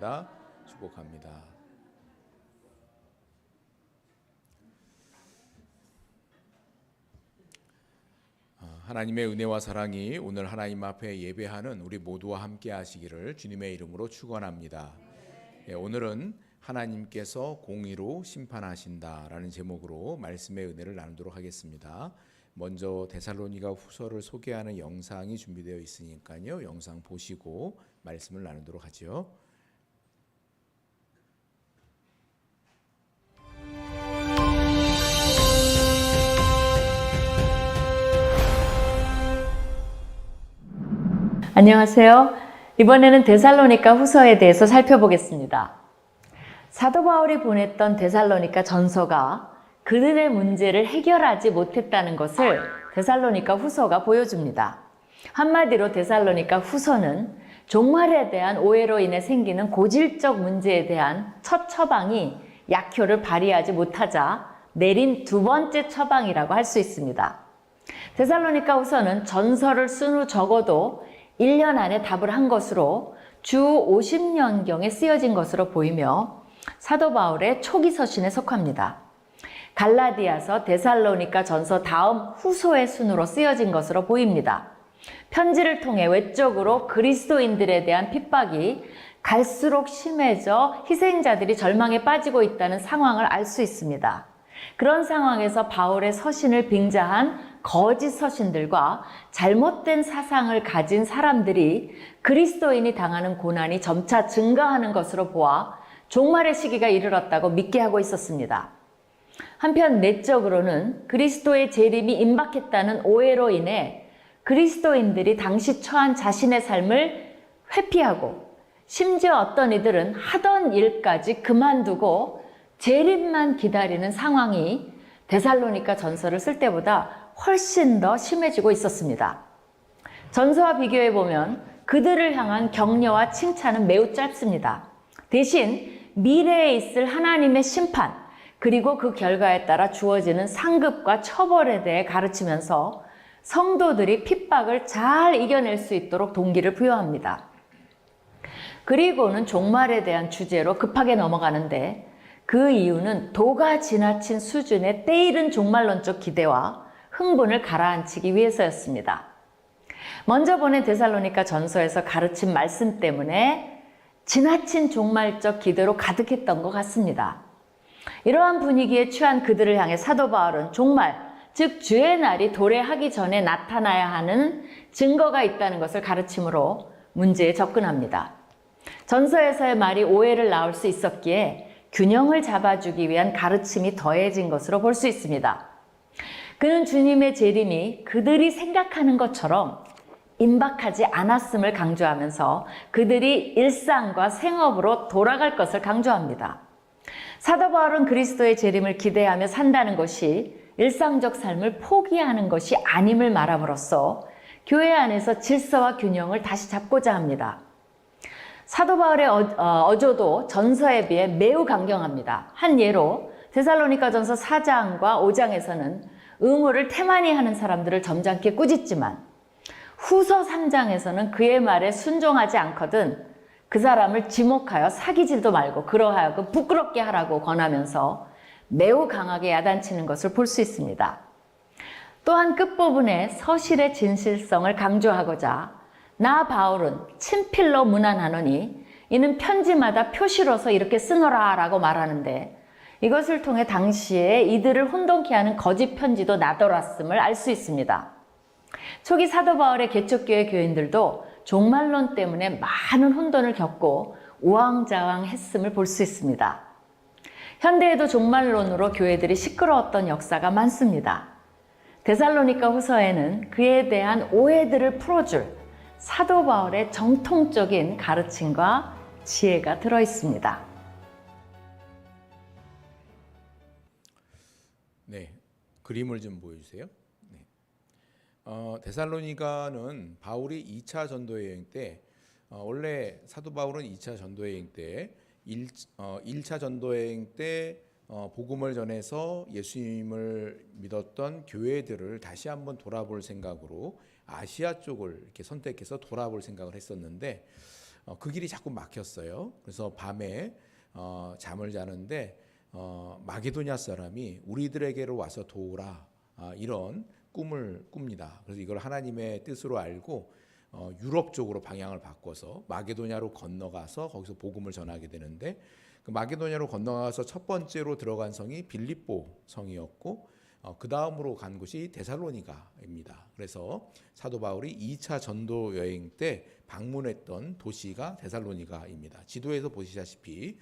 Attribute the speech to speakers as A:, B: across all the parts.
A: 축복합니다. 축복합니다. 하나님의 은혜와 사랑이 오늘 하나님 앞에 예배하는 우리 모두와 함께 하시기를 주님의 이름으로 축원합니다. 오늘은 하나님께서 공의로 심판하신다라는 제목으로 말씀의 은혜를 나누도록 하겠습니다. 먼저 데살로니가 후서를 소개하는 영상이 준비되어 있으니까요. 영상 보시고 말씀을 나누도록 하죠.
B: 안녕하세요. 이번에는 데살로니가 후서에 대해서 살펴보겠습니다. 사도 바울이 보냈던 데살로니가 전서가 그들의 문제를 해결하지 못했다는 것을 데살로니가 후서가 보여줍니다. 한마디로 데살로니가 후서는 종말에 대한 오해로 인해 생기는 고질적 문제에 대한 첫 처방이 약효를 발휘하지 못하자 내린 두 번째 처방이라고 할 수 있습니다. 데살로니가 후서는 전서를 쓴 후 적어도 1년 안에 답을 한 것으로 주 50년경에 쓰여진 것으로 보이며 사도 바울의 초기 서신에 속합니다. 갈라디아서, 데살로니가 전서 다음 후소의 순으로 쓰여진 것으로 보입니다. 편지를 통해 외적으로 그리스도인들에 대한 핍박이 갈수록 심해져 희생자들이 절망에 빠지고 있다는 상황을 알 수 있습니다. 그런 상황에서 바울의 서신을 빙자한 거짓 서신들과 잘못된 사상을 가진 사람들이 그리스도인이 당하는 고난이 점차 증가하는 것으로 보아 종말의 시기가 이르렀다고 믿게 하고 있었습니다. 한편 내적으로는 그리스도의 재림이 임박했다는 오해로 인해 그리스도인들이 당시 처한 자신의 삶을 회피하고 심지어 어떤 이들은 하던 일까지 그만두고 재림만 기다리는 상황이 데살로니가 전서를 쓸 때보다 훨씬 더 심해지고 있었습니다. 전서와 비교해 보면 그들을 향한 격려와 칭찬은 매우 짧습니다. 대신 미래에 있을 하나님의 심판 그리고 그 결과에 따라 주어지는 상급과 처벌에 대해 가르치면서 성도들이 핍박을 잘 이겨낼 수 있도록 동기를 부여합니다. 그리고는 종말에 대한 주제로 급하게 넘어가는데 그 이유는 도가 지나친 수준의 때이른 종말론적 기대와 흥분을 가라앉히기 위해서였습니다. 먼저 보낸 데살로니가 전서에서 가르친 말씀 때문에 지나친 종말적 기대로 가득했던 것 같습니다. 이러한 분위기에 취한 그들을 향해 사도 바울은 종말, 즉 주의 날이 도래하기 전에 나타나야 하는 증거가 있다는 것을 가르침으로 문제에 접근합니다. 전서에서의 말이 오해를 낳을 수 있었기에 균형을 잡아주기 위한 가르침이 더해진 것으로 볼 수 있습니다. 그는 주님의 재림이 그들이 생각하는 것처럼 임박하지 않았음을 강조하면서 그들이 일상과 생업으로 돌아갈 것을 강조합니다. 사도 바울은 그리스도의 재림을 기대하며 산다는 것이 일상적 삶을 포기하는 것이 아님을 말함으로써 교회 안에서 질서와 균형을 다시 잡고자 합니다. 사도 바울의 어조도 전서에 비해 매우 강경합니다. 한 예로 데살로니가 전서 4장과 5장에서는 의무를 태만히 하는 사람들을 점잖게 꾸짖지만 후서 3장에서는 그의 말에 순종하지 않거든 그 사람을 지목하여 사귀질도 말고 그러하여금 부끄럽게 하라고 권하면서 매우 강하게 야단치는 것을 볼 수 있습니다. 또한 끝부분에 서실의 진실성을 강조하고자 나 바울은 친필로 문안하노니 이는 편지마다 표시로서 이렇게 쓰노라 라고 말하는데 이것을 통해 당시에 이들을 혼돈케 하는 거짓 편지도 나돌았음을 알 수 있습니다. 초기 사도 바울의 개척교회 교인들도 종말론 때문에 많은 혼돈을 겪고 우왕좌왕했음을 볼 수 있습니다. 현대에도 종말론으로 교회들이 시끄러웠던 역사가 많습니다. 데살로니가 후서에는 그에 대한 오해들을 풀어줄 사도 바울의 정통적인 가르침과 지혜가 들어 있습니다.
A: 네, 그림을 좀 보여주세요. 네. 데살로니가는 바울이 2차 전도여행 때 원래 사도 바울은 2차 전도여행 때 1차 전도여행 때 복음을 전해서 예수님을 믿었던 교회들을 다시 한번 돌아볼 생각으로 아시아 쪽을 이렇게 선택해서 돌아볼 생각을 했었는데 그 길이 자꾸 막혔어요. 그래서 밤에 잠을 자는데 마게도냐 사람이 우리들에게로 와서 도우라, 이런 꿈을 꿉니다. 그래서 이걸 하나님의 뜻으로 알고 유럽 쪽으로 방향을 바꿔서 마게도냐로 건너가서 거기서 복음을 전하게 되는데, 그 마게도냐로 건너가서 첫 번째로 들어간 성이 빌립보 성이었고 그 다음으로 간 곳이 데살로니가입니다. 그래서 사도 바울이 2차 전도 여행 때 방문했던 도시가 데살로니가입니다. 지도에서 보시다시피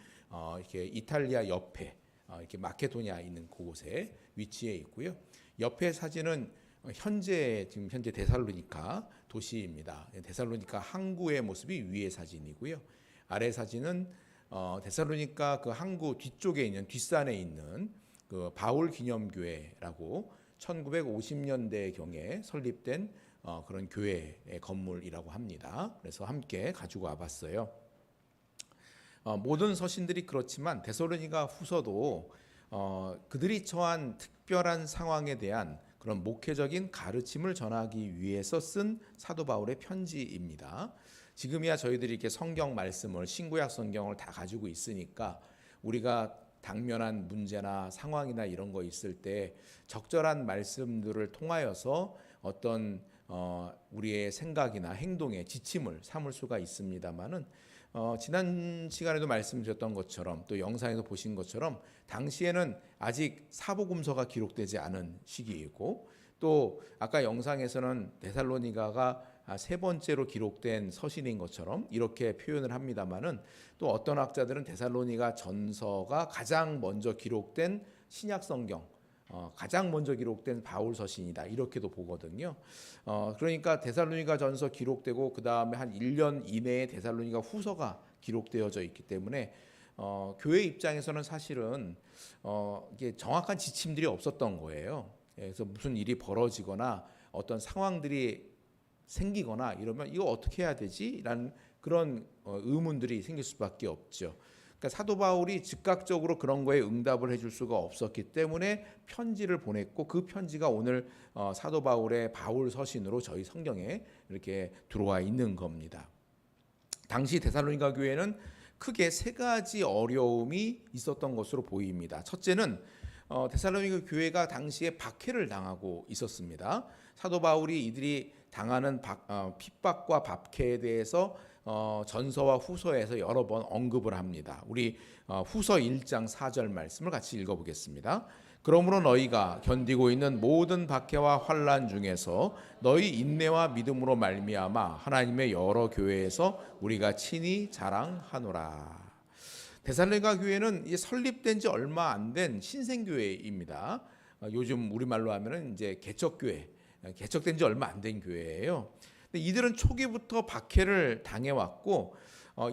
A: 이렇게 이탈리아 옆에 이렇게 마케도니아 있는 그곳에 위치해 있고요. 옆에 사진은 지금 현재 데살로니가 도시입니다. 데살로니가 항구의 모습이 위의 사진이고요. 아래 사진은 데살로니가 그 항구 뒤쪽에 있는 뒷산에 있는 그 바울 기념교회라고 1950년대 경에 설립된 그런 교회의 건물이라고 합니다. 그래서 함께 가지고 와봤어요. 모든 서신들이 그렇지만 데살로니가 후서도 그들이 처한 특별한 상황에 대한 그런 목회적인 가르침을 전하기 위해서 쓴 사도 바울의 편지입니다. 지금이야 저희들이 이렇게 성경 말씀을, 신구약 성경을 다 가지고 있으니까 우리가 당면한 문제나 상황이나 이런 거 있을 때 적절한 말씀들을 통하여서 어떤 우리의 생각이나 행동에 지침을 삼을 수가 있습니다만은 지난 시간에도 말씀드렸던 것처럼 또 영상에서 보신 것처럼 당시에는 아직 사복음서가 기록되지 않은 시기이고, 또 아까 영상에서는 데살로니가가 세 번째로 기록된 서신인 것처럼 이렇게 표현을 합니다만은, 또 어떤 학자들은 데살로니가 전서가 가장 먼저 기록된 신약 성경, 가장 먼저 기록된 바울 서신이다, 이렇게도 보거든요. 그러니까 데살로니가 전서 기록되고 그 다음에 한 1년 이내에 데살로니가 후서가 기록되어져 있기 때문에 교회 입장에서는 사실은 이게 정확한 지침들이 없었던 거예요. 그래서 무슨 일이 벌어지거나 어떤 상황들이 생기거나 이러면 이거 어떻게 해야 되지? 라는 그런 의문들이 생길 수밖에 없죠. 그러니까 사도 바울이 즉각적으로 그런 거에 응답을 해줄 수가 없었기 때문에 편지를 보냈고, 그 편지가 오늘 사도 바울의 바울 서신으로 저희 성경에 이렇게 들어와 있는 겁니다. 당시 데살로니가 교회는 크게 세 가지 어려움이 있었던 것으로 보입니다. 첫째는 데살로니가 교회가 당시에 박해를 당하고 있었습니다. 사도 바울이 이들이 당하는 핍박과 박해에 대해서 전서와 후서에서 여러 번 언급을 합니다. 우리 후서 1장 4절 말씀을 같이 읽어보겠습니다. 그러므로 너희가 견디고 있는 모든 박해와 환난 중에서 너희 인내와 믿음으로 말미암아 하나님의 여러 교회에서 우리가 친히 자랑하노라. 데살로니가 교회는 설립된 지 얼마 안 된 신생교회입니다. 요즘 우리말로 하면은 이제 개척교회, 개척된 지 얼마 안 된 교회예요. 근데 이들은 초기부터 박해를 당해왔고,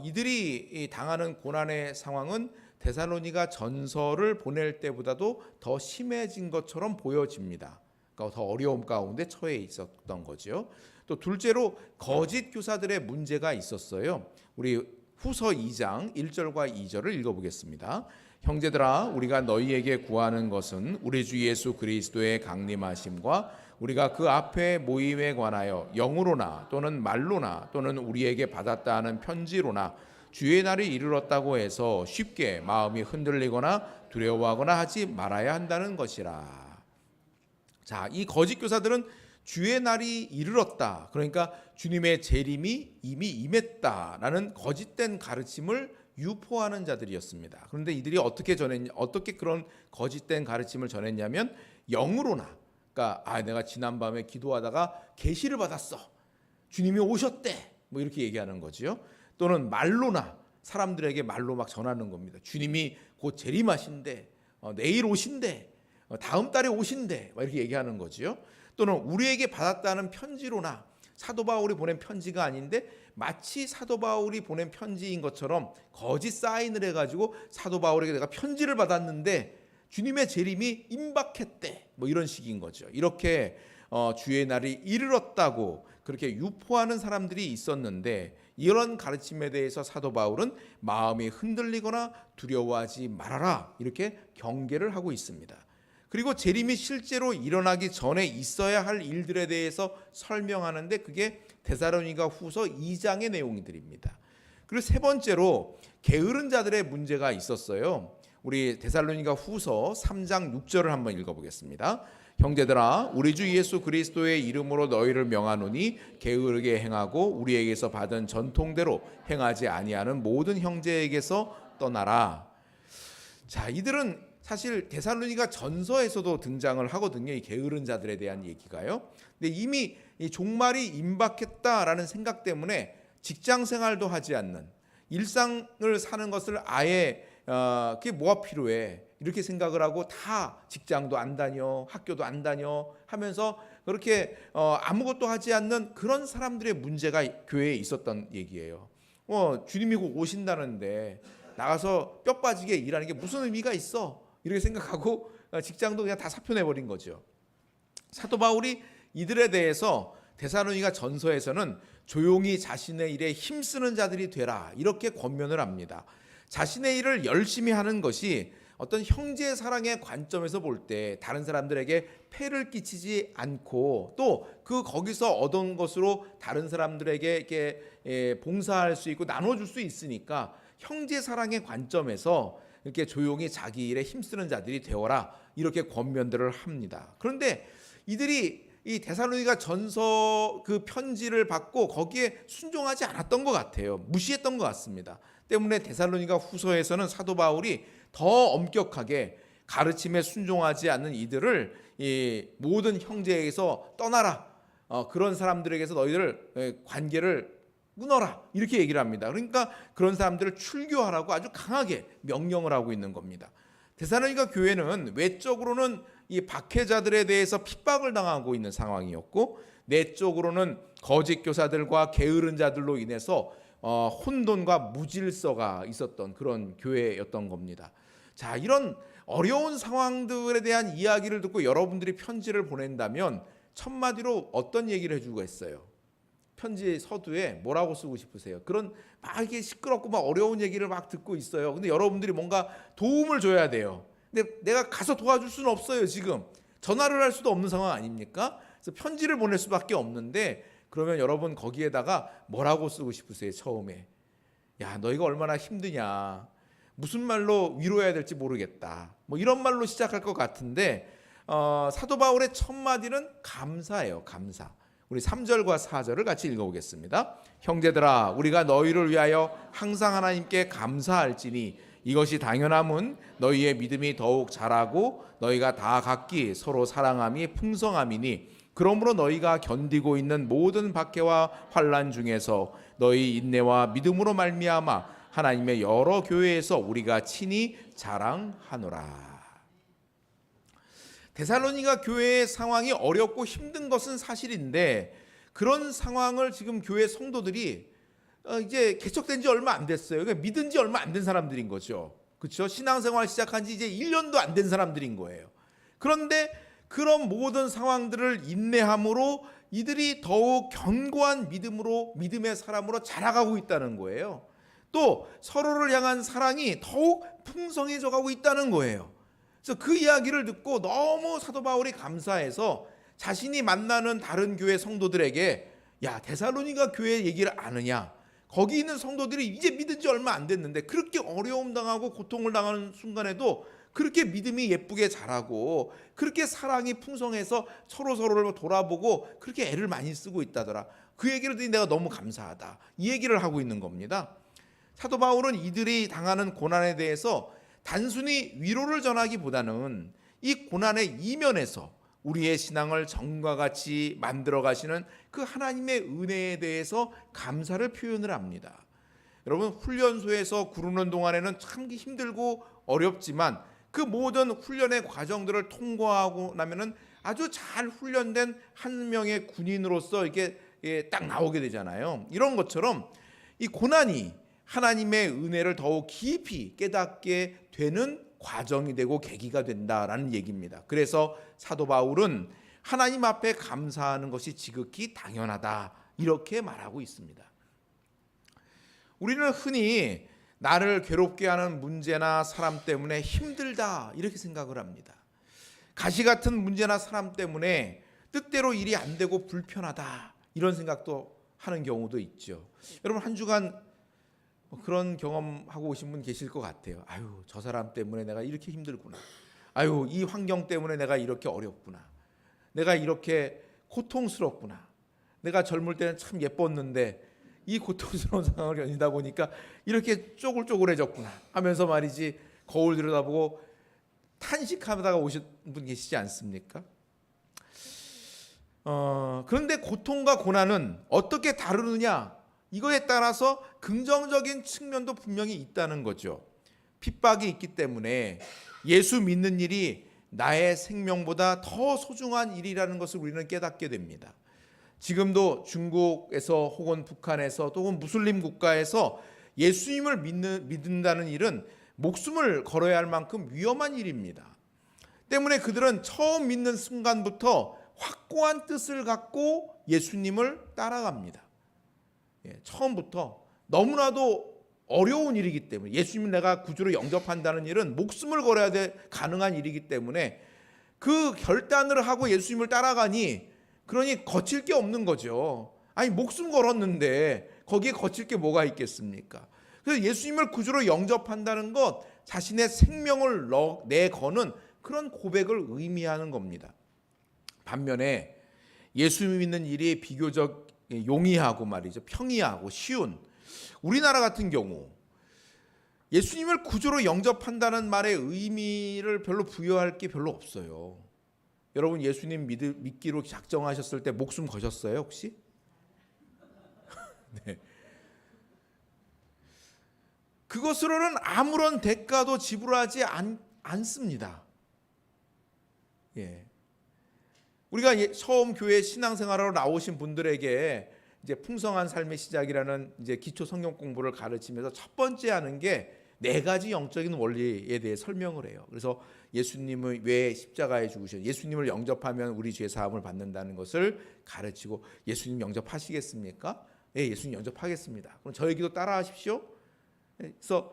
A: 이들이 당하는 고난의 상황은 데살로니가 전서를 보낼 때보다도 더 심해진 것처럼 보여집니다. 그러니까 더 어려움 가운데 처해 있었던 거죠. 또 둘째로 거짓 교사들의 문제가 있었어요. 우리 후서 2장 1절과 2절을 읽어보겠습니다. 형제들아, 우리가 너희에게 구하는 것은 우리 주 예수 그리스도의 강림하심과 우리가 그 앞에 모임에 관하여 영으로나 또는 말로나 또는 우리에게 받았다 하는 편지로나 주의 날이 이르렀다고 해서 쉽게 마음이 흔들리거나 두려워하거나 하지 말아야 한다는 것이라. 자, 이 거짓 교사들은 주의 날이 이르렀다, 그러니까 주님의 재림이 이미 임했다라는 거짓된 가르침을 유포하는 자들이었습니다. 그런데 이들이 어떻게 그런 거짓된 가르침을 전했냐면 영으로나, 그러니까 내가 지난밤에 기도하다가 계시를 받았어, 주님이 오셨대, 뭐 이렇게 얘기하는 거죠. 또는 말로나, 사람들에게 말로 막 전하는 겁니다. 주님이 곧 재림하신대, 내일 오신대, 다음 달에 오신대, 막 이렇게 얘기하는 거죠. 또는 우리에게 받았다는 편지로나, 사도 바울이 보낸 편지가 아닌데 마치 사도 바울이 보낸 편지인 것처럼 거짓 사인을 해가지고 사도 바울에게 내가 편지를 받았는데 주님의 재림이 임박했대, 뭐 이런 식인 거죠. 이렇게 주의 날이 이르렀다고 그렇게 유포하는 사람들이 있었는데, 이런 가르침에 대해서 사도 바울은 마음이 흔들리거나 두려워하지 말아라, 이렇게 경계를 하고 있습니다. 그리고 재림이 실제로 일어나기 전에 있어야 할 일들에 대해서 설명하는데 그게 데살로니가 후서 2장의 내용들입니다. 그리고 세 번째로 게으른 자들의 문제가 있었어요. 우리 데살로니가 후서 3장 6절을 한번 읽어보겠습니다. 형제들아 우리 주 예수 그리스도의 이름으로 너희를 명하노니 게으르게 행하고 우리에게서 받은 전통대로 행하지 아니하는 모든 형제에게서 떠나라. 자, 이들은 사실 데살로니가 전서에서도 등장을 하거든요. 이 게으른 자들에 대한 얘기가요. 근데 이미 이 종말이 임박했다라는 생각 때문에 직장 생활도 하지 않는, 일상을 사는 것을 아예 그게 뭐가 필요해 이렇게 생각을 하고 다 직장도 안 다녀, 학교도 안 다녀 하면서 그렇게 아무것도 하지 않는 그런 사람들의 문제가 교회에 있었던 얘기예요. 주님이 곧 오신다는데 나가서 뼈 빠지게 일하는 게 무슨 의미가 있어? 이렇게 생각하고 직장도 그냥 다 사표내버린 거죠. 사도 바울이 이들에 대해서 데살로니가 전서에서는 조용히 자신의 일에 힘쓰는 자들이 되라 이렇게 권면을 합니다. 자신의 일을 열심히 하는 것이 어떤 형제 사랑의 관점에서 볼 때 다른 사람들에게 폐를 끼치지 않고 또 그 거기서 얻은 것으로 다른 사람들에게 이렇게 봉사할 수 있고 나눠줄 수 있으니까 형제 사랑의 관점에서 이렇게 조용히 자기 일에 힘쓰는 자들이 되어라 이렇게 권면들을 합니다. 그런데 이들이 이 데살로니가 전서 그 편지를 받고 거기에 순종하지 않았던 것 같아요. 무시했던 것 같습니다. 때문에 데살로니가 후서에서는 사도 바울이 더 엄격하게 가르침에 순종하지 않는 이들을 이 모든 형제에게서 떠나라. 그런 사람들에게서 너희들 관계를 끊어라. 이렇게 얘기를 합니다. 그러니까 그런 사람들을 출교하라고 아주 강하게 명령을 하고 있는 겁니다. 데살로니가 교회는 외적으로는 이 박해자들에 대해서 핍박을 당하고 있는 상황이었고 내적으로는 거짓 교사들과 게으른 자들로 인해서 혼돈과 무질서가 있었던 그런 교회였던 겁니다. 자, 이런 어려운 상황들에 대한 이야기를 듣고 여러분들이 편지를 보낸다면 첫 마디로 어떤 얘기를 해주고 했어요? 편지 서두에 뭐라고 쓰고 싶으세요? 그런 막 이게 시끄럽고 막 어려운 얘기를 막 듣고 있어요. 근데 여러분들이 뭔가 도움을 줘야 돼요. 근데 내가 가서 도와줄 수는 없어요. 지금 전화를 할 수도 없는 상황 아닙니까? 그래서 편지를 보낼 수밖에 없는데 그러면 여러분 거기에다가 뭐라고 쓰고 싶으세요? 처음에 야 너희가 얼마나 힘드냐, 무슨 말로 위로해야 될지 모르겠다, 뭐 이런 말로 시작할 것 같은데 사도 바울의 첫 마디는 감사예요. 감사. 우리 3절과 4절을 같이 읽어보겠습니다. 형제들아 우리가 너희를 위하여 항상 하나님께 감사할지니 이것이 당연함은 너희의 믿음이 더욱 자라고 너희가 다 각기 서로 사랑함이 풍성함이니 그러므로 너희가 견디고 있는 모든 박해와 환난 중에서 너희 인내와 믿음으로 말미암아 하나님의 여러 교회에서 우리가 친히 자랑하노라. 데살로니가 교회의 상황이 어렵고 힘든 것은 사실인데 그런 상황을 지금 교회 성도들이 이제 개척된 지 얼마 안 됐어요. 그러니까 믿은 지 얼마 안 된 사람들인 거죠. 그렇죠? 신앙생활 시작한 지 이제 1년도 안 된 사람들인 거예요. 그런데 그런 모든 상황들을 인내함으로 이들이 더욱 견고한 믿음의 사람으로 자라가고 있다는 거예요. 또 서로를 향한 사랑이 더욱 풍성해져 가고 있다는 거예요. 그래서 그 이야기를 듣고 너무 사도 바울이 감사해서 자신이 만나는 다른 교회 성도들에게 야 데살로니가 교회 얘기를 아느냐, 거기 있는 성도들이 이제 믿은 지 얼마 안 됐는데 그렇게 어려움 당하고 고통을 당하는 순간에도 그렇게 믿음이 예쁘게 자라고 그렇게 사랑이 풍성해서 서로를 돌아보고 그렇게 애를 많이 쓰고 있다더라. 그 얘기를 듣니 내가 너무 감사하다. 이 얘기를 하고 있는 겁니다. 사도 바울은 이들이 당하는 고난에 대해서 단순히 위로를 전하기보다는 이 고난의 이면에서 우리의 신앙을 정과 같이 만들어 가시는 그 하나님의 은혜에 대해서 감사를 표현을 합니다. 여러분 훈련소에서 구르는 동안에는 참 힘들고 어렵지만 그 모든 훈련의 과정들을 통과하고 나면은 아주 잘 훈련된 한 명의 군인으로서 이게 딱 나오게 되잖아요. 이런 것처럼 이 고난이 하나님의 은혜를 더욱 깊이 깨닫게 되는 과정이 되고 계기가 된다라는 얘기입니다. 그래서 사도 바울은 하나님 앞에 감사하는 것이 지극히 당연하다 이렇게 말하고 있습니다. 우리는 흔히 나를 괴롭게 하는 문제나 사람 때문에 힘들다 이렇게 생각을 합니다. 가시 같은 문제나 사람 때문에 뜻대로 일이 안 되고 불편하다 이런 생각도 하는 경우도 있죠. 여러분 한 주간 그런 경험하고 오신 분 계실 것 같아요. 아유, 저 사람 때문에 내가 이렇게 힘들구나. 아유, 이 환경 때문에 내가 이렇게 어렵구나. 내가 이렇게 고통스럽구나. 내가 젊을 때는 참 예뻤는데 이 고통스러운 상황을 견디다 보니까 이렇게 쪼글쪼글해졌구나 하면서 말이지, 거울 들여다보고 탄식하다가 오신 분 계시지 않습니까? 그런데 고통과 고난은 어떻게 다루느냐, 이거에 따라서 긍정적인 측면도 분명히 있다는 거죠. 핍박이 있기 때문에 예수 믿는 일이 나의 생명보다 더 소중한 일이라는 것을 우리는 깨닫게 됩니다. 지금도 중국에서 혹은 북한에서 또 혹은 무슬림 국가에서 예수님을 믿는다는 일은 목숨을 걸어야 할 만큼 위험한 일입니다. 때문에 그들은 처음 믿는 순간부터 확고한 뜻을 갖고 예수님을 따라갑니다. 처음부터 너무나도 어려운 일이기 때문에, 예수님을 내가 구주로 영접한다는 일은 목숨을 걸어야 가능한 일이기 때문에 그 결단을 하고 예수님을 따라가니, 그러니 거칠 게 없는 거죠. 아니, 목숨 걸었는데 거기에 거칠 게 뭐가 있겠습니까? 그래서 예수님을 구주로 영접한다는 것, 자신의 생명을 내거는 그런 고백을 의미하는 겁니다. 반면에 예수 믿는 일이 비교적 용이하고 말이죠, 평이하고 쉬운 우리나라 같은 경우, 예수님을 구주로 영접한다는 말의 의미를 별로 부여할 게 별로 없어요. 여러분, 예수님 믿기로 작정하셨을 때 목숨 거셨어요 혹시? 네. 그것으로는 아무런 대가도 지불하지 않습니다. 예. 우리가 처음 교회 신앙생활하러 나오신 분들에게 이제 풍성한 삶의 시작이라는 이제 기초 성경 공부를 가르치면서 첫 번째 하는 게 4가지 영적인 원리에 대해 설명을 해요. 그래서 예수님을 왜 십자가에 죽으셨는지, 예수님을 영접하면 우리 죄 사함을 받는다는 것을 가르치고, 예수님 영접하시겠습니까? 예, 예수님 영접하겠습니다. 그럼 저의 기도 따라하십시오. 그래서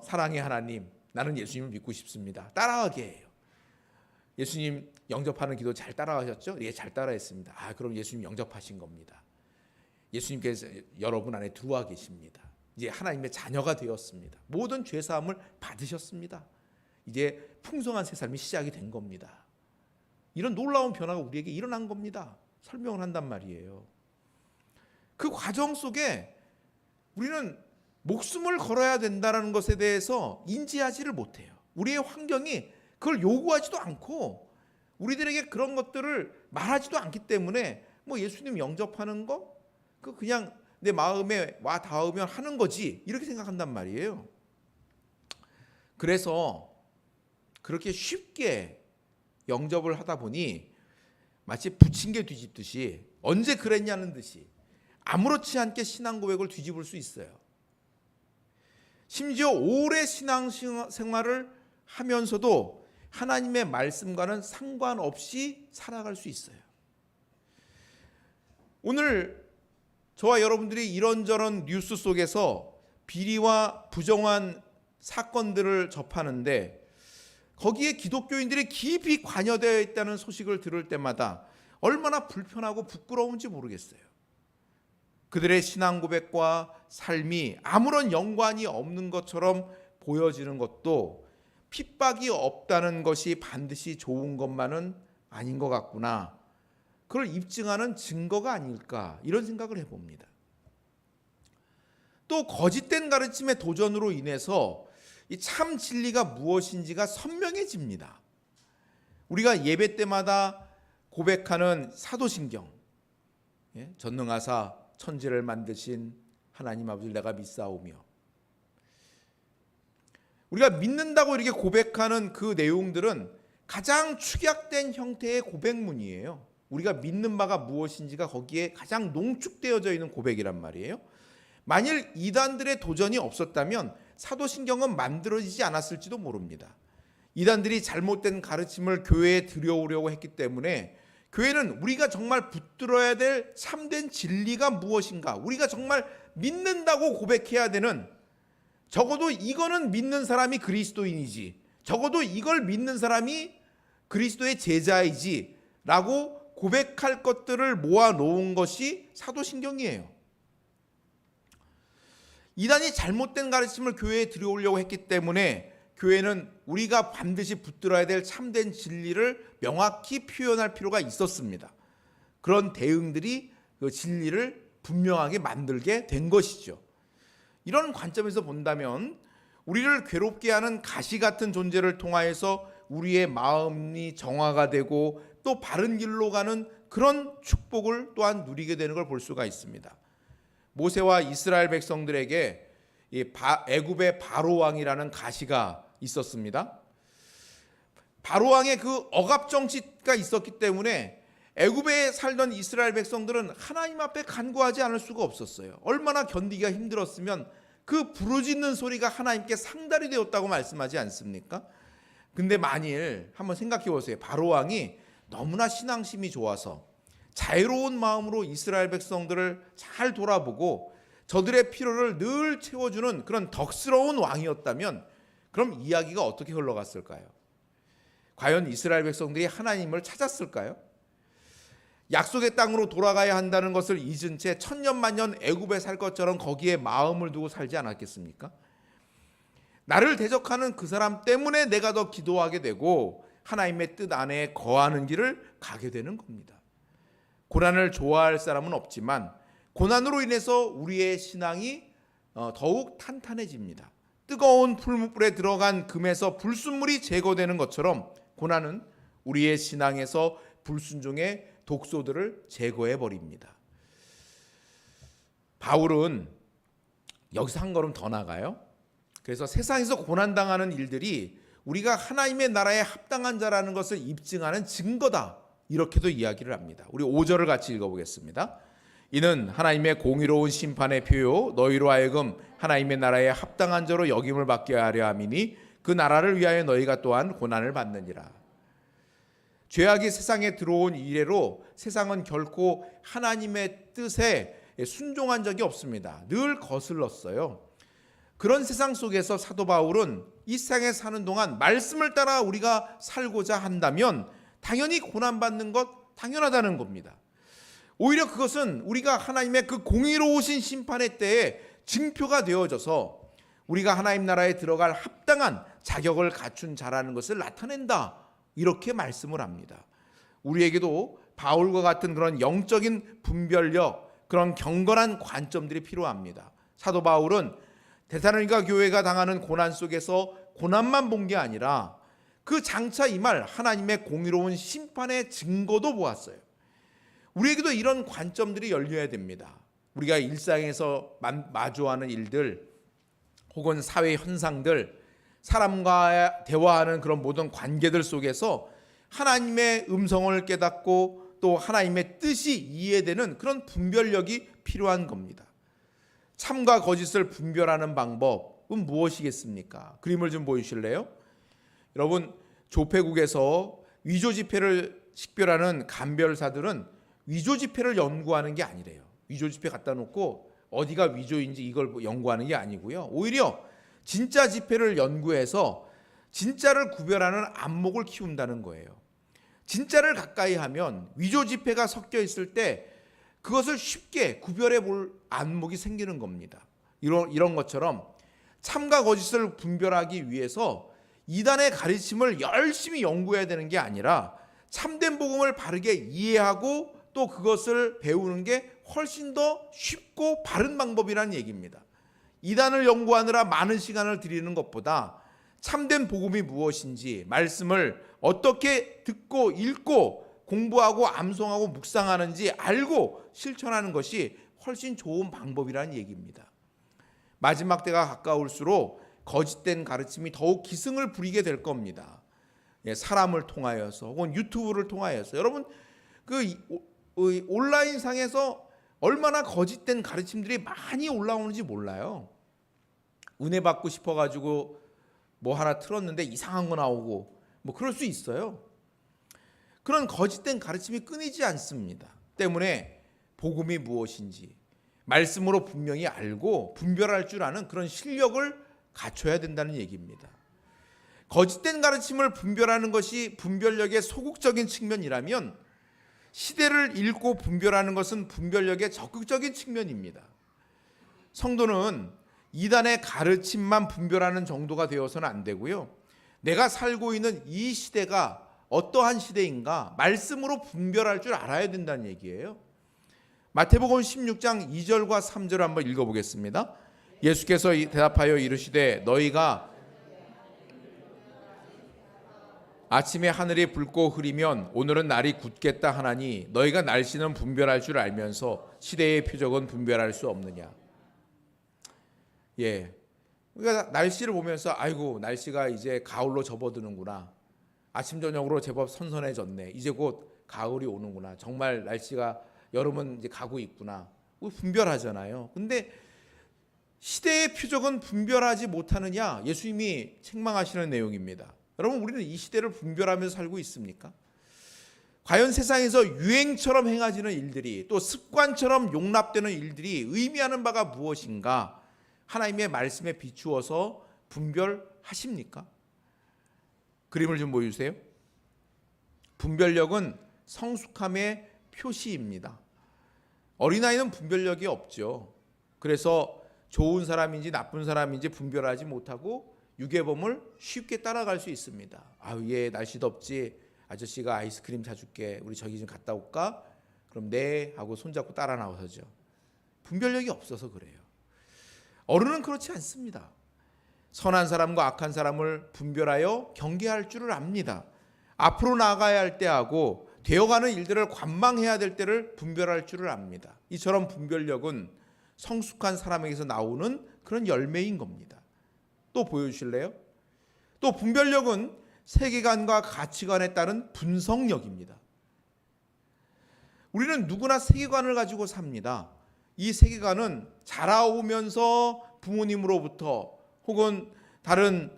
A: 사랑의 하나님, 나는 예수님을 믿고 싶습니다. 따라하게 해요. 예수님 영접하는 기도 잘 따라하셨죠? 예, 잘 따라했습니다. 아, 그럼 예수님 영접하신 겁니다. 예수님께서 여러분 안에 들어와 계십니다. 이제 하나님의 자녀가 되었습니다. 모든 죄 사함을 받으셨습니다. 이제 풍성한 새 삶이 시작이 된 겁니다. 이런 놀라운 변화가 우리에게 일어난 겁니다. 설명을 한단 말이에요. 그 과정 속에 우리는 목숨을 걸어야 된다는 것에 대해서 인지하지를 못해요. 우리의 환경이 그걸 요구하지도 않고 우리들에게 그런 것들을 말하지도 않기 때문에 뭐 예수님 영접하는 거 그냥 내 마음에 와 닿으면 하는 거지, 이렇게 생각한단 말이에요. 그래서 그렇게 쉽게 영접을 하다 보니 마치 부침개 뒤집듯이, 언제 그랬냐는 듯이 아무렇지 않게 신앙 고백을 뒤집을 수 있어요. 심지어 오래 신앙 생활을 하면서도 하나님의 말씀과는 상관없이 살아갈 수 있어요. 오늘 저와 여러분들이 이런저런 뉴스 속에서 비리와 부정한 사건들을 접하는데, 거기에 기독교인들이 깊이 관여되어 있다는 소식을 들을 때마다 얼마나 불편하고 부끄러운지 모르겠어요. 그들의 신앙 고백과 삶이 아무런 연관이 없는 것처럼 보여지는 것도 핍박이 없다는 것이 반드시 좋은 것만은 아닌 것 같구나, 그걸 입증하는 증거가 아닐까, 이런 생각을 해봅니다. 또 거짓된 가르침의 도전으로 인해서 이 참 진리가 무엇인지가 선명해집니다. 우리가 예배 때마다 고백하는 사도신경, 전능하사 천지를 만드신 하나님 아버지를 내가 믿사오며, 우리가 믿는다고 이렇게 고백하는 그 내용들은 가장 축약된 형태의 고백문이에요. 우리가 믿는 바가 무엇인지가 거기에 가장 농축되어져 있는 고백이란 말이에요. 만일 이단들의 도전이 없었다면 사도신경은 만들어지지 않았을지도 모릅니다. 이단들이 잘못된 가르침을 교회에 들여오려고 했기 때문에 교회는 우리가 정말 붙들어야 될 참된 진리가 무엇인가, 우리가 정말 믿는다고 고백해야 되는, 적어도 이거는 믿는 사람이 그리스도인이지, 적어도 이걸 믿는 사람이 그리스도의 제자이지 라고 고백할 것들을 모아놓은 것이 사도신경이에요. 이단이 잘못된 가르침을 교회에 들여오려고 했기 때문에 교회는 우리가 반드시 붙들어야 될 참된 진리를 명확히 표현할 필요가 있었습니다. 그런 대응들이 그 진리를 분명하게 만들게 된 것이죠. 이런 관점에서 본다면 우리를 괴롭게 하는 가시 같은 존재를 통하여서 우리의 마음이 정화가 되고 또 바른 길로 가는 그런 축복을 또한 누리게 되는 걸 볼 수가 있습니다. 모세와 이스라엘 백성들에게 애굽의 바로 왕이라는 가시가 있었습니다. 바로 왕의 그 억압 정치가 있었기 때문에 애굽에 살던 이스라엘 백성들은 하나님 앞에 간구하지 않을 수가 없었어요. 얼마나 견디기가 힘들었으면 그 부르짖는 소리가 하나님께 상달이 되었다고 말씀하지 않습니까? 근데 만일 한번 생각해 보세요. 바로 왕이 너무나 신앙심이 좋아서 자유로운 마음으로 이스라엘 백성들을 잘 돌아보고 저들의 필요를 늘 채워주는 그런 덕스러운 왕이었다면 그럼 이야기가 어떻게 흘러갔을까요? 과연 이스라엘 백성들이 하나님을 찾았을까요? 약속의 땅으로 돌아가야 한다는 것을 잊은 채 천년만년 애굽에 살 것처럼 거기에 마음을 두고 살지 않았겠습니까? 나를 대적하는 그 사람 때문에 내가 더 기도하게 되고 하나님의 뜻 안에 거하는 길을 가게 되는 겁니다. 고난을 좋아할 사람은 없지만 고난으로 인해서 우리의 신앙이 더욱 탄탄해집니다. 뜨거운 풀무불에 들어간 금에서 불순물이 제거되는 것처럼 고난은 우리의 신앙에서 불순종의 독소들을 제거해 버립니다. 바울은 여기서 한 걸음 더 나가요. 그래서 세상에서 고난당하는 일들이 우리가 하나님의 나라에 합당한 자라는 것을 입증하는 증거다, 이렇게도 이야기를 합니다. 우리 5절을 같이 읽어보겠습니다. 이는 하나님의 공의로운 심판의 표요 너희로 하여금 하나님의 나라에 합당한 자로 여김을 받게 하려 함이니 그 나라를 위하여 너희가 또한 고난을 받느니라. 죄악이 세상에 들어온 이래로 세상은 결코 하나님의 뜻에 순종한 적이 없습니다. 늘 거슬렀어요. 그런 세상 속에서 사도 바울은 이 세상에 사는 동안 말씀을 따라 우리가 살고자 한다면 당연히 고난받는 것 당연하다는 겁니다. 오히려 그것은 우리가 하나님의 그 공의로우신 심판의 때에 증표가 되어져서 우리가 하나님 나라에 들어갈 합당한 자격을 갖춘 자라는 것을 나타낸다, 이렇게 말씀을 합니다. 우리에게도 바울과 같은 그런 영적인 분별력, 그런 경건한 관점들이 필요합니다. 사도 바울은 데살로니가 교회가 당하는 고난 속에서 고난만 본 게 아니라 그 장차 임할 하나님의 공의로운 심판의 증거도 보았어요. 우리에게도 이런 관점들이 열려야 됩니다. 우리가 일상에서 마주하는 일들 혹은 사회 현상들, 사람과 대화하는 그런 모든 관계들 속에서 하나님의 음성을 깨닫고 또 하나님의 뜻이 이해되는 그런 분별력이 필요한 겁니다. 참과 거짓을 분별하는 방법은 무엇이겠습니까? 그림을 좀 보여주실래요? 여러분, 조폐국에서 위조 지폐를 식별하는 감별사들은 위조 지폐를 연구하는 게 아니래요. 위조 지폐 갖다 놓고 어디가 위조인지 이걸 연구하는 게 아니고요. 오히려 진짜 지폐를 연구해서 진짜를 구별하는 안목을 키운다는 거예요. 진짜를 가까이 하면 위조 지폐가 섞여 있을 때 그것을 쉽게 구별해 볼 안목이 생기는 겁니다. 이런 것처럼 참과 거짓을 분별하기 위해서 이단의 가르침을 열심히 연구해야 되는 게 아니라 참된 복음을 바르게 이해하고 또 그것을 배우는 게 훨씬 더 쉽고 바른 방법이라는 얘기입니다. 이단을 연구하느라 많은 시간을 들이는 것보다 참된 복음이 무엇인지, 말씀을 어떻게 듣고 읽고 공부하고 암송하고 묵상하는지 알고 실천하는 것이 훨씬 좋은 방법이라는 얘기입니다. 마지막 때가 가까울수록 거짓된 가르침이 더욱 기승을 부리게 될 겁니다. 사람을 통하여서 혹은 유튜브를 통하여서 여러분 그 온라인상에서 얼마나 거짓된 가르침들이 많이 올라오는지 몰라요. 은혜 받고 싶어가지고 뭐 하나 틀었는데 이상한 거 나오고 뭐 그럴 수 있어요. 그런 거짓된 가르침이 끊이지 않습니다. 때문에 복음이 무엇인지 말씀으로 분명히 알고 분별할 줄 아는 그런 실력을 갖춰야 된다는 얘기입니다. 거짓된 가르침을 분별하는 것이 분별력의 소극적인 측면이라면 시대를 읽고 분별하는 것은 분별력의 적극적인 측면입니다. 성도는 이단의 가르침만 분별하는 정도가 되어서는 안 되고요. 내가 살고 있는 이 시대가 어떠한 시대인가 말씀으로 분별할 줄 알아야 된다는 얘기예요. 마태복음 16장 2절과 3절을 한번 읽어보겠습니다. 예수께서 대답하여 이르시되 너희가 아침에 하늘이 붉고 흐리면 오늘은 날이 굳겠다 하나니 너희가 날씨는 분별할 줄 알면서 시대의 표적은 분별할 수 없느냐. 예, 우리가 날씨를 보면서 아이고 날씨가 이제 가을로 접어드는구나. 아침 저녁으로 제법 선선해졌네. 이제 곧 가을이 오는구나. 정말 날씨가 여름은 이제 가고 있구나. 분별하잖아요. 근데 시대의 표적은 분별하지 못하느냐? 예수님이 책망하시는 내용입니다. 여러분, 우리는 이 시대를 분별하면서 살고 있습니까? 과연 세상에서 유행처럼 행해지는 일들이 또 습관처럼 용납되는 일들이 의미하는 바가 무엇인가? 하나님의 말씀에 비추어서 분별하십니까? 그림을 좀 보여주세요. 분별력은 성숙함의 표시입니다. 어린아이는 분별력이 없죠. 그래서 좋은 사람인지 나쁜 사람인지 분별하지 못하고 유괴범을 쉽게 따라갈 수 있습니다. 아유, 얘 날씨 덥지? 아저씨가 아이스크림 사줄게. 우리 저기 좀 갔다 올까? 그럼 네 하고 손잡고 따라 나와서죠. 분별력이 없어서 그래요. 어른은 그렇지 않습니다. 선한 사람과 악한 사람을 분별하여 경계할 줄을 압니다. 앞으로 나아가야 할 때하고 되어가는 일들을 관망해야 될 때를 분별할 줄을 압니다. 이처럼 분별력은 성숙한 사람에게서 나오는 그런 열매인 겁니다. 또 보여주실래요? 또 분별력은 세계관과 가치관에 따른 분석력입니다. 우리는 누구나 세계관을 가지고 삽니다. 이 세계관은 자라오면서 부모님으로부터 혹은 다른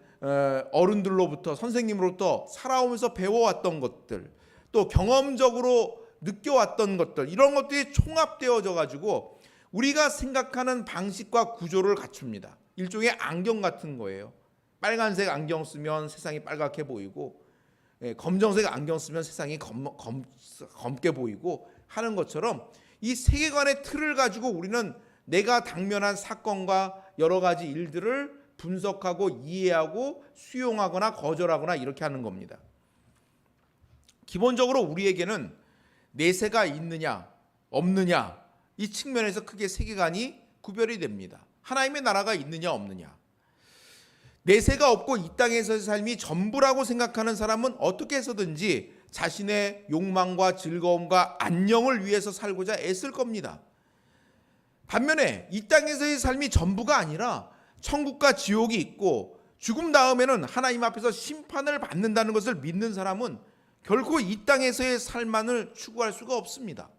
A: 어른들로부터 선생님으로부터 살아오면서 배워왔던 것들, 또 경험적으로 느껴왔던 것들, 이런 것들이 총합되어져 가지고 우리가 생각하는 방식과 구조를 갖춥니다. 일종의 안경 같은 거예요. 빨간색 안경 쓰면 세상이 빨갛게 보이고 검정색 안경 쓰면 세상이 검게 보이고 하는 것처럼 이 세계관의 틀을 가지고 우리는 내가 당면한 사건과 여러 가지 일들을 분석하고 이해하고 수용하거나 거절하거나 이렇게 하는 겁니다. 기본적으로 우리에게는 내세가 있느냐 없느냐 이 측면에서 크게 세계관이 구별이 됩니다. 하나님의 나라가 있느냐 없느냐. 내세가 없고 이 땅에서의 삶이 전부라고 생각하는 사람은 어떻게 해서든지 자신의 욕망과 즐거움과 안녕을 위해서 살고자 애쓸 겁니다. 반면에 이 땅에서의 삶이 전부가 아니라 천국과 지옥이 있고 죽음 다음에는 하나님 앞에서 심판을 받는다는 것을 믿는 사람은 결코 이 땅에서의 삶만을 추구할 수가 없습니다.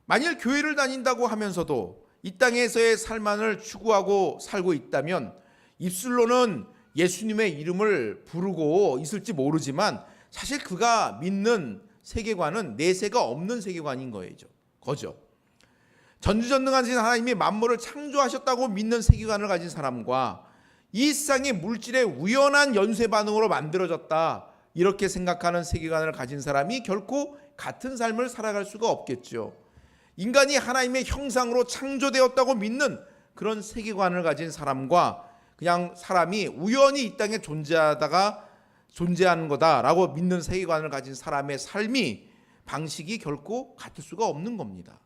A: 만일 교회를 다닌다고 하면서도 이 땅에서의 삶만을 추구하고 살고 있다면 입술로는 예수님의 이름을 부르고 있을지 모르지만 사실 그가 믿는 세계관은 내세가 없는 세계관인 거죠. 전지전능하신 하나님이 만물을 창조하셨다고 믿는 세계관을 가진 사람과 이 세상이 물질의 우연한 연쇄 반응으로 만들어졌다 이렇게 생각하는 세계관을 가진 사람이 결코 같은 삶을 살아갈 수가 없겠죠. 인간이 하나님의 형상으로 창조되었다고 믿는 그런 세계관을 가진 사람과 그냥 사람이 우연히 이 땅에 존재하는 거다라고 믿는 세계관을 가진 사람의 삶이 방식이 결코 같을 수가 없는 겁니다.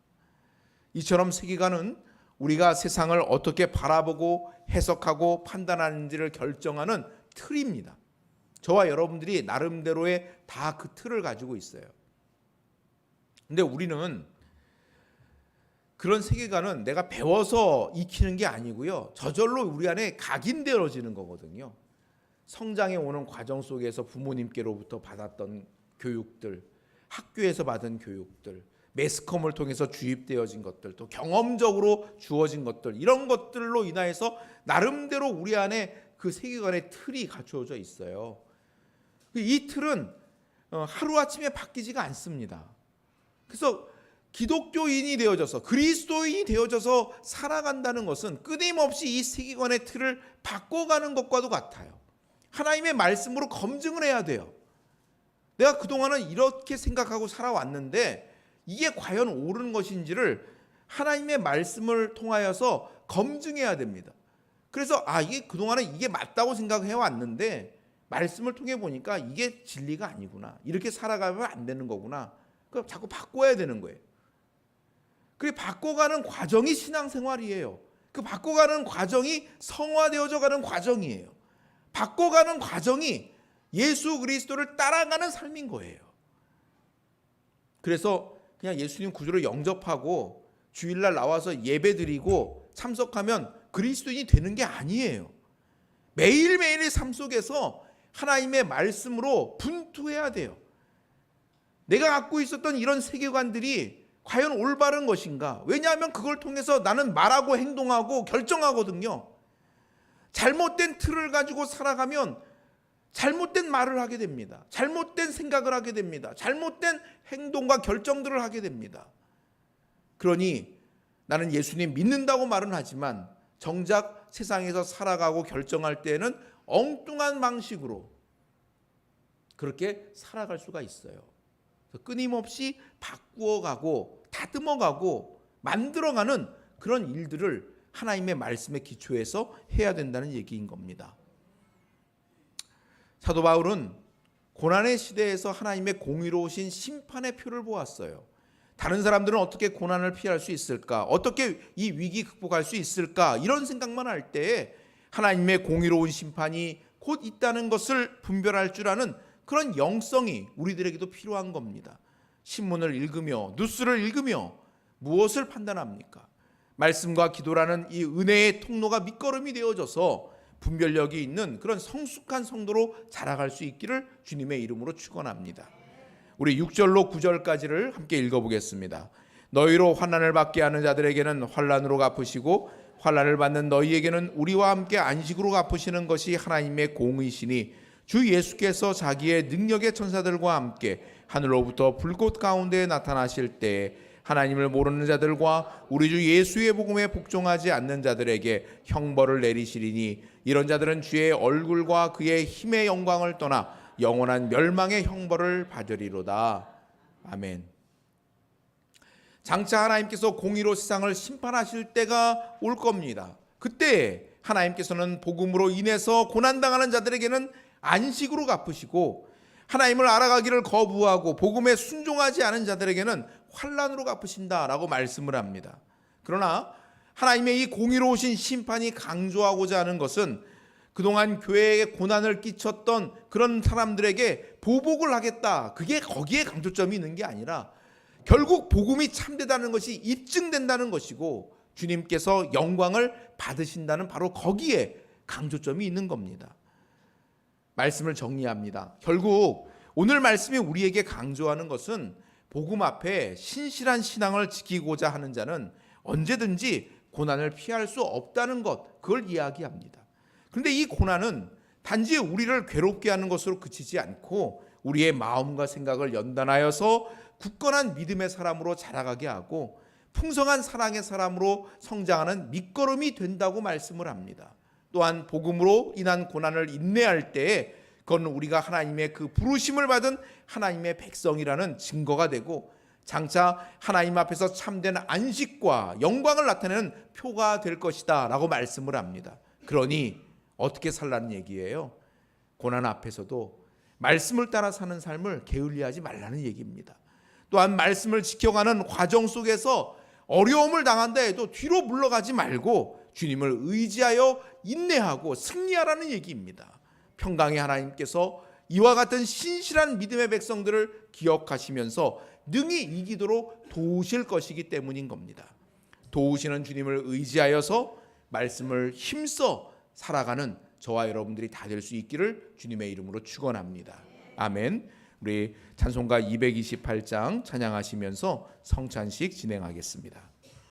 A: 이처럼 세계관은 우리가 세상을 어떻게 바라보고 해석하고 판단하는지를 결정하는 틀입니다. 저와 여러분들이 나름대로의 다 그 틀을 가지고 있어요. 근데 우리는 그런 세계관은 내가 배워서 익히는 게 아니고요. 저절로 우리 안에 각인되어지는 거거든요. 성장해 오는 과정 속에서 부모님께로부터 받았던 교육들, 학교에서 받은 교육들, 매스컴을 통해서 주입되어진 것들, 또 경험적으로 주어진 것들, 이런 것들로 인하여서 나름대로 우리 안에 그 세계관의 틀이 갖추어져 있어요. 이 틀은 하루아침에 바뀌지가 않습니다. 그래서 기독교인이 되어져서 그리스도인이 되어져서 살아간다는 것은 끊임없이 이 세계관의 틀을 바꿔가는 것과도 같아요. 하나님의 말씀으로 검증을 해야 돼요. 내가 그동안은 이렇게 생각하고 살아왔는데 이게 과연 옳은 것인지를 하나님의 말씀을 통하여서 검증해야 됩니다. 그래서 이게 그동안에 이게 맞다고 생각해 왔는데 말씀을 통해 보니까 이게 진리가 아니구나. 이렇게 살아가면 안 되는 거구나. 그럼 자꾸 바꿔야 되는 거예요. 그 바꿔가는 과정이 신앙생활이에요. 그 바꿔가는 과정이 성화되어져 가는 과정이에요. 바꿔가는 과정이 예수 그리스도를 따라가는 삶인 거예요. 그래서 그냥 예수님 구주를 영접하고 주일날 나와서 예배드리고 참석하면 그리스도인이 되는 게 아니에요. 매일매일의 삶 속에서 하나님의 말씀으로 분투해야 돼요. 내가 갖고 있었던 이런 세계관들이 과연 올바른 것인가? 왜냐하면 그걸 통해서 나는 말하고 행동하고 결정하거든요. 잘못된 틀을 가지고 살아가면 잘못된 말을 하게 됩니다. 잘못된 생각을 하게 됩니다. 잘못된 행동과 결정들을 하게 됩니다. 그러니 나는 예수님 믿는다고 말은 하지만 정작 세상에서 살아가고 결정할 때는 엉뚱한 방식으로 그렇게 살아갈 수가 있어요. 끊임없이 바꾸어가고 다듬어가고 만들어가는 그런 일들을 하나님의 말씀에 기초해서 해야 된다는 얘기인 겁니다. 사도 바울은 고난의 시대에서 하나님의 공의로우신 심판의 표를 보았어요. 다른 사람들은 어떻게 고난을 피할 수 있을까? 어떻게 이 위기 극복할 수 있을까? 이런 생각만 할 때에 하나님의 공의로운 심판이 곧 있다는 것을 분별할 줄 아는 그런 영성이 우리들에게도 필요한 겁니다. 신문을 읽으며 뉴스를 읽으며 무엇을 판단합니까? 말씀과 기도라는 이 은혜의 통로가 밑거름이 되어져서 분별력이 있는 그런 성숙한 성도로 자라갈 수 있기를 주님의 이름으로 축원합니다. 우리 6절로 9절까지를 함께 읽어보겠습니다. 너희로 환난을 받게 하는 자들에게는 환난으로 갚으시고 환난을 받는 너희에게는 우리와 함께 안식으로 갚으시는 것이 하나님의 공의시니 주 예수께서 자기의 능력의 천사들과 함께 하늘로부터 불꽃 가운데 나타나실 때에 하나님을 모르는 자들과 우리 주 예수의 복음에 복종하지 않는 자들에게 형벌을 내리시리니 이런 자들은 주의 얼굴과 그의 힘의 영광을 떠나 영원한 멸망의 형벌을 받으리로다. 아멘. 장차 하나님께서 공의로 세상을 심판하실 때가 올 겁니다. 그때 하나님께서는 복음으로 인해서 고난당하는 자들에게는 안식으로 갚으시고 하나님을 알아가기를 거부하고 복음에 순종하지 않은 자들에게는 환난으로 갚으신다라고 말씀을 합니다. 그러나 하나님의 이 공의로우신 심판이 강조하고자 하는 것은 그동안 교회에 고난을 끼쳤던 그런 사람들에게 보복을 하겠다. 그게 거기에 강조점이 있는 게 아니라 결국 복음이 참되다는 것이 입증된다는 것이고 주님께서 영광을 받으신다는 바로 거기에 강조점이 있는 겁니다. 말씀을 정리합니다. 결국 오늘 말씀이 우리에게 강조하는 것은 복음 앞에 신실한 신앙을 지키고자 하는 자는 언제든지 고난을 피할 수 없다는 것, 그걸 이야기합니다. 그런데 이 고난은 단지 우리를 괴롭게 하는 것으로 그치지 않고 우리의 마음과 생각을 연단하여서 굳건한 믿음의 사람으로 자라가게 하고 풍성한 사랑의 사람으로 성장하는 밑거름이 된다고 말씀을 합니다. 또한 복음으로 인한 고난을 인내할 때에 그건 우리가 하나님의 그 부르심을 받은 하나님의 백성이라는 증거가 되고 장차 하나님 앞에서 참된 안식과 영광을 나타내는 표가 될 것이다 라고 말씀을 합니다. 그러니 어떻게 살라는 얘기예요? 고난 앞에서도 말씀을 따라 사는 삶을 게을리하지 말라는 얘기입니다. 또한 말씀을 지켜가는 과정 속에서 어려움을 당한다 해도 뒤로 물러가지 말고 주님을 의지하여 인내하고 승리하라는 얘기입니다. 평강의 하나님께서 이와 같은 신실한 믿음의 백성들을 기억하시면서 능히 이기도록 도우실 것이기 때문인 겁니다. 도우시는 주님을 의지하여서 말씀을 힘써 살아가는 저와 여러분들이 다 될 수 있기를 주님의 이름으로 축원합니다. 아멘. 우리 찬송가 228장 찬양하시면서 성찬식 진행하겠습니다.